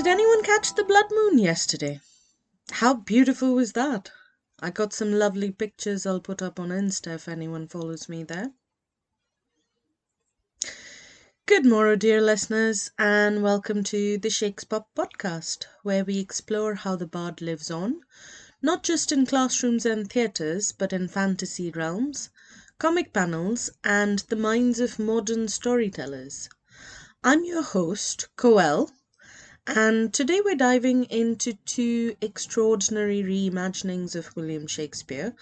Did anyone catch the blood moon yesterday? How beautiful was that? I got some lovely pictures I'll put up on Insta if anyone follows me there. Good morrow, dear listeners, and welcome to the Shakespeare podcast, where we explore how the bard lives on, not just in classrooms and theatres, but in fantasy realms, comic panels, and the minds of modern storytellers. I'm your host, Coel, and today we're diving into two extraordinary reimaginings of William Shakespeare,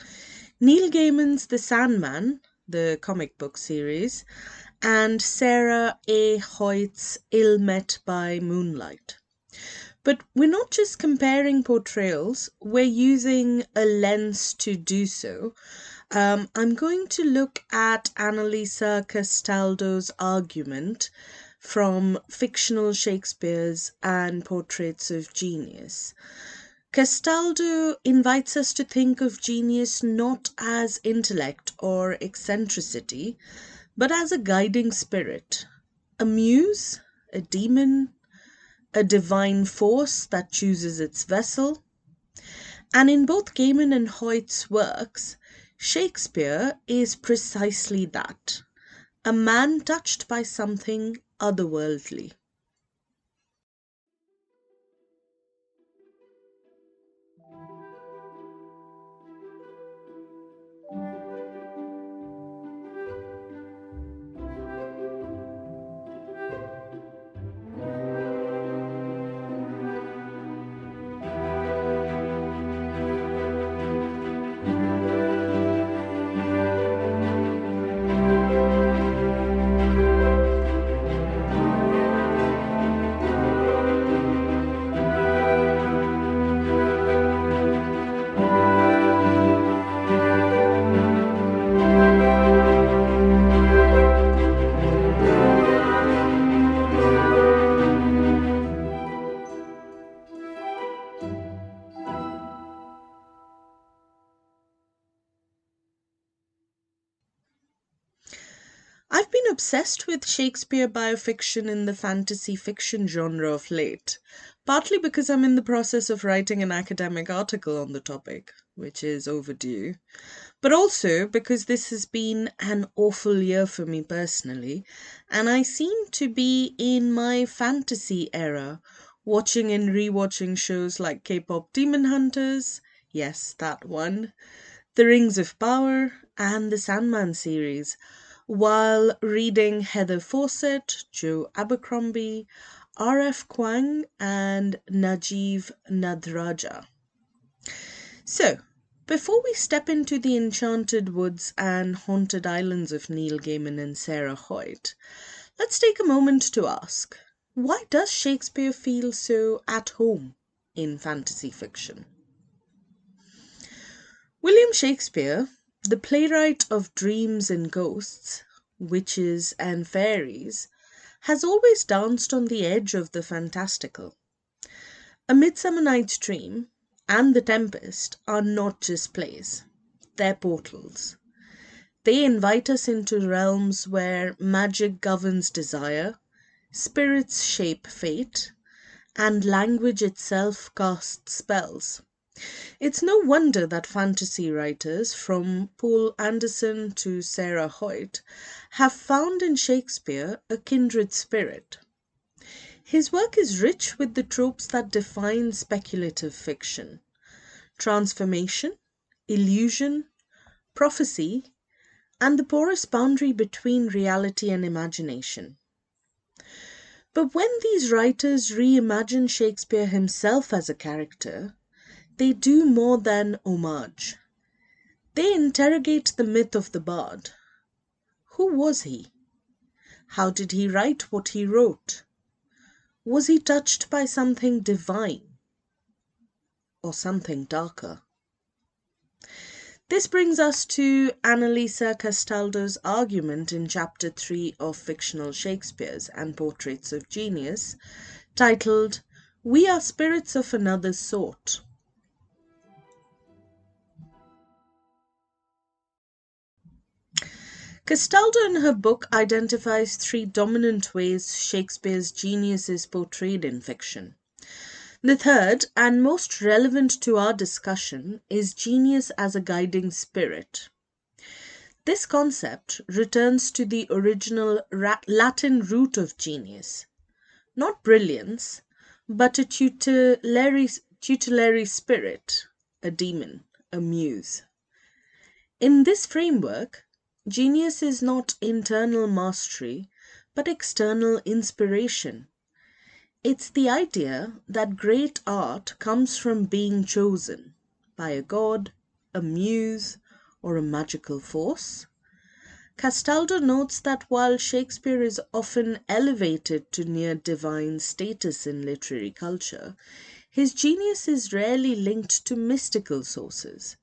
Neil Gaiman's The Sandman, the comic book series, and Sarah A. Hoyt's Ill Met by Moonlight. But we're not just comparing portrayals, we're using a lens to do so. I'm going to look at Annalisa Castaldo's argument from Fictional Shakespeares and Portraits of Genius. Castaldo invites us to think of genius not as intellect or eccentricity, but as a guiding spirit, a muse, a demon, a divine force that chooses its vessel. And in both Gaiman and Hoyt's works, Shakespeare is precisely that, a man touched by something otherworldly. I've been obsessed with Shakespeare biofiction in the fantasy fiction genre of late, partly because I'm in the process of writing an academic article on the topic, which is overdue, but also because this has been an awful year for me personally, and I seem to be in my fantasy era, watching and rewatching shows like K-pop Demon Hunters, yes, that one, The Rings of Power, and the Sandman series, while reading Heather Fawcett, Joe Abercrombie, R.F. Kuang, and Najeeb Nadraja. So, before we step into the enchanted woods and haunted islands of Neil Gaiman and Sarah Hoyt, let's take a moment to ask, why does Shakespeare feel so at home in fantasy fiction? William Shakespeare, the playwright of dreams and ghosts, witches and fairies, has always danced on the edge of the fantastical. A Midsummer Night's Dream and The Tempest are not just plays, they're portals. They invite us into realms where magic governs desire, spirits shape fate, and language itself casts spells. It's no wonder that fantasy writers, from Paul Anderson to Sarah Hoyt, have found in Shakespeare a kindred spirit. His work is rich with the tropes that define speculative fiction: transformation, illusion, prophecy, and the porous boundary between reality and imagination. But when these writers reimagine Shakespeare himself as a character, they do more than homage. They interrogate the myth of the bard. Who was he? How did he write what he wrote? Was he touched by something divine or something darker? This brings us to Annalisa Castaldo's argument in Chapter 3 of Fictional Shakespeares and Portraits of Genius, titled, "We are spirits of another sort." Castaldo in her book identifies three dominant ways Shakespeare's genius is portrayed in fiction: The third, and most relevant to our discussion, is genius as a guiding spirit. This concept returns to the original Latin root of genius, not brilliance, but a tutelary spirit, a demon, a muse. In this framework, genius is not internal mastery, but external inspiration. It's the idea that great art comes from being chosen by a god, a muse, or a magical force. Castaldo notes that while Shakespeare is often elevated to near divine status in literary culture, his genius is rarely linked to mystical sources.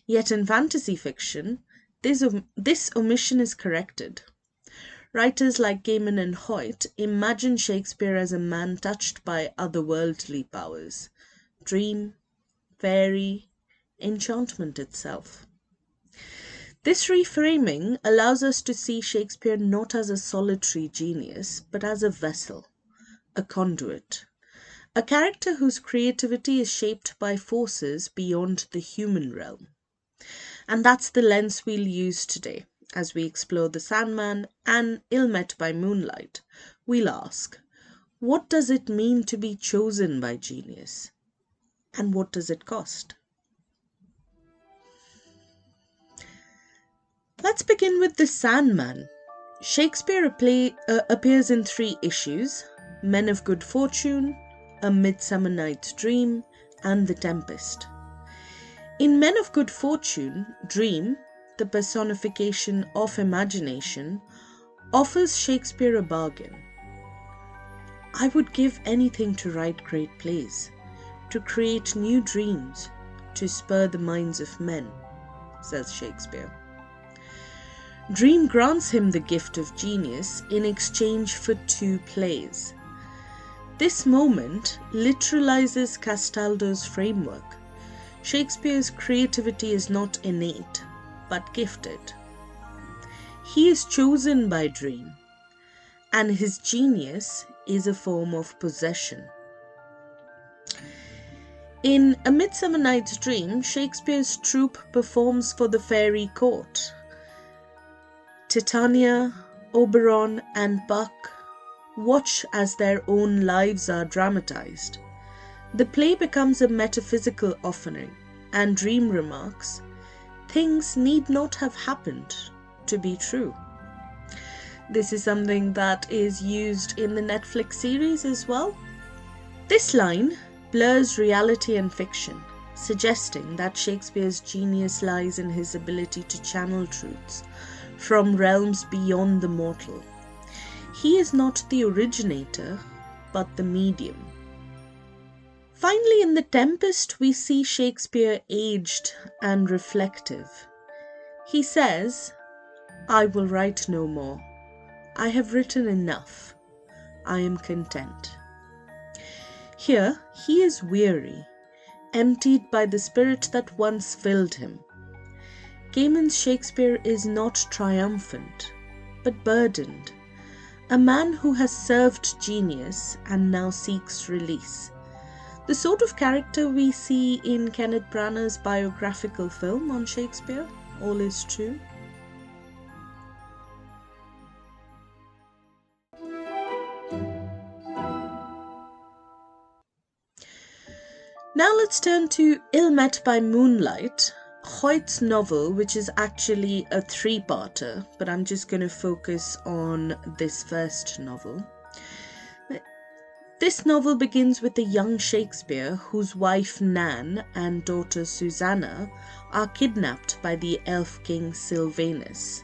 Yet in fantasy fiction, this omission is corrected. Writers like Gaiman and Hoyt imagine Shakespeare as a man touched by otherworldly powers, dream, fairy, enchantment itself. This reframing allows us to see Shakespeare not as a solitary genius, but as a vessel, a conduit, a character whose creativity is shaped by forces beyond the human realm. And that's the lens we'll use today. As we explore the Sandman and Ill Met by Moonlight, we'll ask, what does it mean to be chosen by genius? And what does it cost? Let's begin with the Sandman. Shakespeare appears in 3 issues: Men of Good Fortune, A Midsummer Night's Dream, and The Tempest. In Men of Good Fortune, Dream, the personification of imagination, offers Shakespeare a bargain. I would give anything to write great plays, to create new dreams, to spur the minds of men, says Shakespeare. Dream grants him the gift of genius in exchange for 2 plays. This moment literalizes Castaldo's framework. Shakespeare's creativity is not innate, but gifted. He is chosen by Dream, and his genius is a form of possession. In A Midsummer Night's Dream, Shakespeare's troupe performs for the fairy court. Titania, Oberon, and Puck watch as their own lives are dramatized. The play becomes a metaphysical offering, and Dream remarks, "Things need not have happened to be true." This is something that is used in the Netflix series as well. This line blurs reality and fiction, suggesting that Shakespeare's genius lies in his ability to channel truths from realms beyond the mortal. He is not the originator, but the medium. Finally, in The Tempest, we see Shakespeare aged and reflective. He says, "I will write no more. I have written enough. I am content." Here, he is weary, emptied by the spirit that once filled him. Gaiman's Shakespeare is not triumphant, but burdened, a man who has served genius and now seeks release. The sort of character we see in Kenneth Branagh's biographical film on Shakespeare, All Is True. Now let's turn to Ill Met by Moonlight, Hoyt's novel, which is actually a 3-parter, but I'm just going to focus on this first novel. This novel begins with a young Shakespeare whose wife Nan and daughter Susanna are kidnapped by the elf king Sylvanus.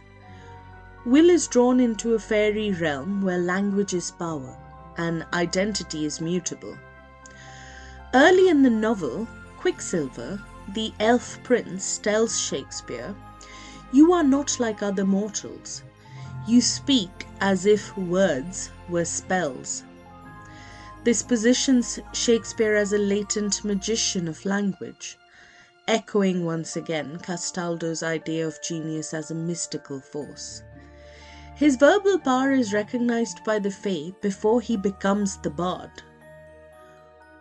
Will is drawn into a fairy realm where language is power and identity is mutable. Early in the novel, Quicksilver, the elf prince, tells Shakespeare, "You are not like other mortals. You speak as if words were spells." This positions Shakespeare as a latent magician of language, echoing once again Castaldo's idea of genius as a mystical force. His verbal power is recognized by the Fae before he becomes the bard.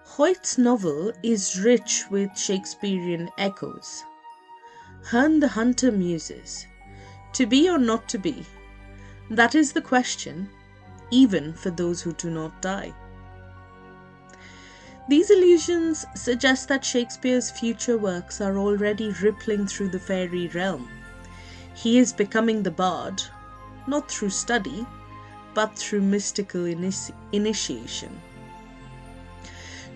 Hoyt's novel is rich with Shakespearean echoes. Herne the Hunter muses, to be or not to be, that is the question, even for those who do not die. These allusions suggest that Shakespeare's future works are already rippling through the fairy realm. He is becoming the bard, not through study, but through mystical initiation.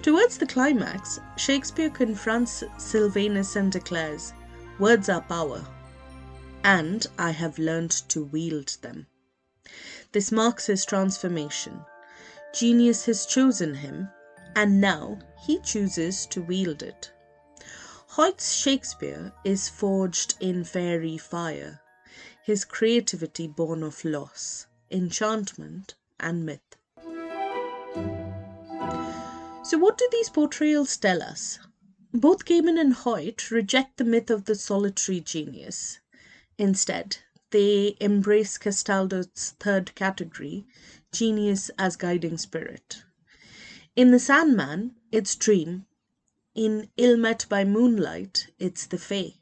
Towards the climax, Shakespeare confronts Sylvanus and declares, "Words are power, and I have learned to wield them." This marks his transformation. Genius has chosen him, and now he chooses to wield it. Hoyt's Shakespeare is forged in fairy fire, his creativity born of loss, enchantment, and myth. So what do these portrayals tell us? Both Gaiman and Hoyt reject the myth of the solitary genius. Instead, they embrace Castaldo's third category, genius as guiding spirit. In The Sandman, it's dream. In Ill Met by Moonlight, it's the Fae.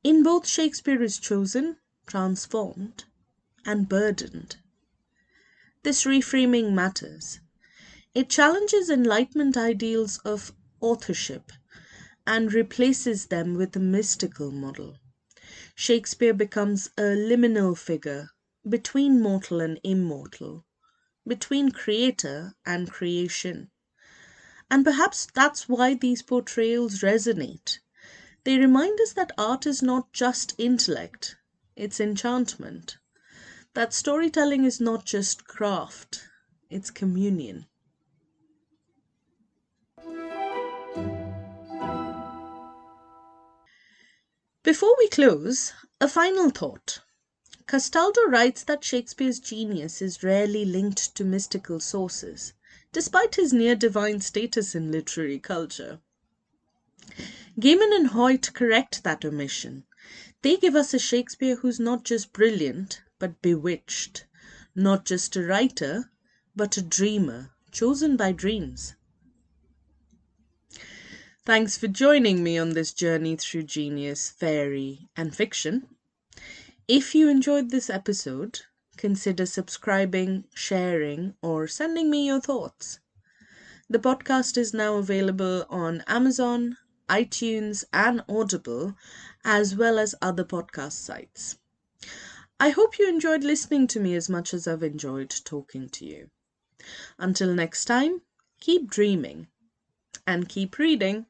In both, Shakespeare is chosen, transformed, and burdened. This reframing matters. It challenges Enlightenment ideals of authorship and replaces them with a mystical model. Shakespeare becomes a liminal figure between mortal and immortal, between creator and creation. And perhaps that's why these portrayals resonate. They remind us that art is not just intellect, it's enchantment. That storytelling is not just craft, it's communion. Before we close, a final thought. Castaldo writes that Shakespeare's genius is rarely linked to mystical sources, despite his near-divine status in literary culture. Gaiman and Hoyt correct that omission. They give us a Shakespeare who's not just brilliant, but bewitched. Not just a writer, but a dreamer, chosen by dreams. Thanks for joining me on this journey through genius, fairy, and fiction. If you enjoyed this episode, consider subscribing, sharing, or sending me your thoughts. The podcast is now available on Amazon, iTunes, and Audible, as well as other podcast sites. I hope you enjoyed listening to me as much as I've enjoyed talking to you. Until next time, keep dreaming and keep reading.